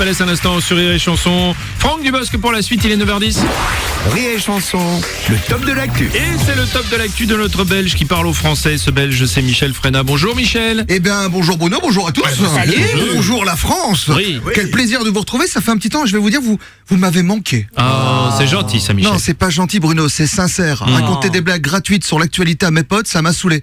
Palais un instant sur Rire et Chanson. Franck Dubosc pour la suite, il est 9h10. Rire et Chanson, le top de l'actu. Et c'est le top de l'actu de notre Belge qui parle au français. Ce Belge, c'est Michel Frenat. Bonjour Michel. Eh bien, bonjour Bruno, bonjour à tous. Salut. Bonjour la France. Oui. Quel plaisir de vous retrouver, ça fait un petit temps, je vais vous dire, vous m'avez manqué. Oh, c'est gentil ça Michel. Non, c'est pas gentil Bruno, c'est sincère. Raconter des blagues gratuites sur l'actualité à mes potes, ça m'a saoulé.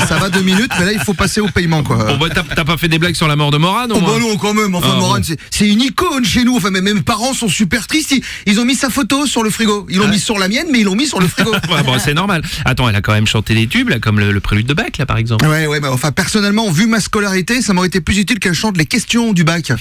Ça va 2 minutes, mais là il faut passer au paiement quoi. Bon, bah, t'as pas fait des blagues sur la mort de Morane au Oh moins bah non quand même, enfin Ah, Morane bon. c'est une icône chez nous, enfin mes parents sont super tristes, ils ont mis sa photo sur le frigo, ils l'ont mis sur la mienne mais ils l'ont mis sur le frigo. Ouais, bon, c'est normal. Attends, elle a quand même chanté des tubes là, comme le prélude de Bach là par exemple. Ouais, mais enfin personnellement, vu ma scolarité, ça m'aurait été plus utile qu'elle chante les questions du bac.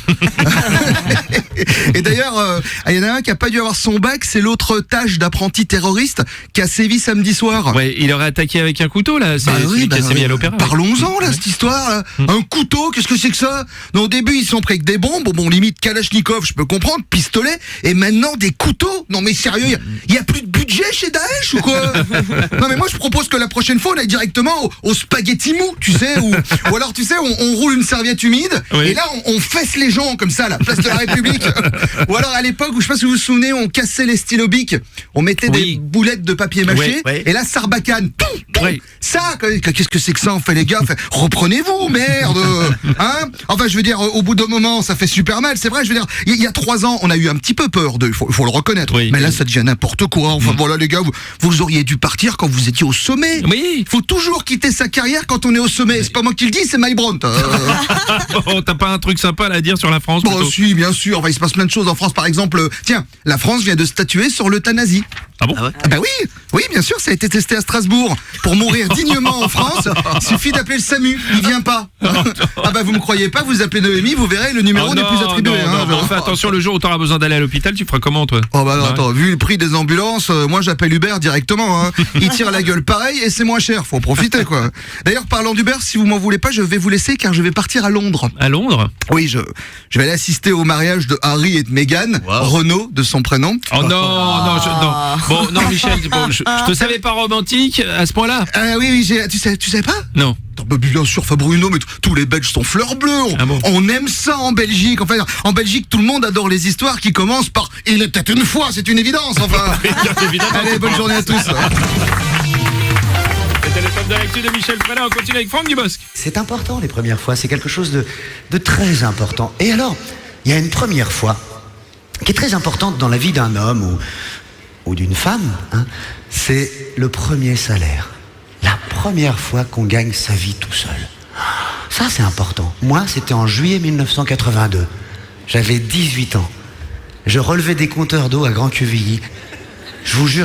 Et d'ailleurs, il y en a un qui a pas dû avoir son bac, c'est l'autre tâche d'apprenti terroriste qui a sévi samedi soir. Ouais, il aurait attaqué avec un couteau là, c'est Bah oui, celui qui s'est mis oui. à l'opéra. Parlons-en là, cette histoire là. Un couteau, qu'est-ce que c'est que ça? Non, au début ils sont pris avec des bombes, bon limite Kalachnikov, je peux comprendre, pistolet, et maintenant des couteaux. Non mais sérieux, il y a plus de budget chez Daesh ou quoi? Non mais moi je propose que la prochaine fois on aille directement au spaghetti mou, tu sais, ou alors tu sais on roule une serviette humide Oui. et là on fesse les gens comme ça à la place de la République. Ou alors à l'époque où je sais pas si vous vous souvenez, on cassait les stylos bic, on mettait Oui. des boulettes de papier mâché Ouais. et là Sarbacane. Ouais. Ça, qu'est-ce que c'est que ça en fait les gars? Reprenez-vous, merde. Hein? Enfin je veux dire, au bout d'un moment ça fait super mal, c'est vrai, je veux dire, il y a 3 ans on a eu un petit peu peur de, faut le reconnaître, Oui. mais là ça devient n'importe quoi. Enfin voilà les gars, vous auriez dû partir quand vous étiez au sommet. Oui. Faut toujours quitter sa carrière quand on est au sommet, c'est pas moi qui le dis, c'est Mike Brandt. Oh, t'as pas un truc sympa à dire sur la France Bon plutôt si, bien sûr, enfin, il se passe plein de choses en France, par exemple, tiens, la France vient de statuer sur l'euthanasie. Ah bon? Ah bah oui, bien sûr, ça a été testé à Strasbourg. Pour mourir dignement en France, il suffit d'appeler le SAMU, il vient pas. Ah bah vous me croyez pas, vous appelez Noémie, vous verrez, le numéro Oh, n'est plus attribué. non, bon, fais attention, le jour où t'auras besoin d'aller à l'hôpital, tu feras comment toi? Oh bah non, Ouais. attends, vu le prix des ambulances, moi j'appelle Uber directement, hein. Il tire la gueule pareil et c'est moins cher, faut en profiter quoi. D'ailleurs parlant d'Uber, si vous m'en voulez pas, je vais vous laisser car je vais partir à Londres. À Londres? Oui, je vais aller assister au mariage de Harry et de Meghan, Renaud de son prénom. Oh non, non. Bon, non Michel, bon, je te savais pas romantique à ce point-là? Ah oui, tu savais pas? Non. Attends, bah, bien sûr, Bruno, mais tous les Belges sont fleurs bleues. Ah bon? On aime ça en Belgique. Enfin, en Belgique, tout le monde adore les histoires qui commencent par « Il était une fois », c'est une évidence, enfin. Évidemment. Allez, bonne journée à tous. C'était le top de l'actu de Michel Frenat, on continue avec Franck Dubosc. C'est important les premières fois, c'est quelque chose de très important. Et alors, il y a une première fois qui est très importante dans la vie d'un homme ou d'une femme, hein, c'est le premier salaire. La première fois qu'on gagne sa vie tout seul. Ça c'est important. Moi c'était en juillet 1982. J'avais 18 ans. Je relevais des compteurs d'eau à Grand Quevilly. Je vous jure,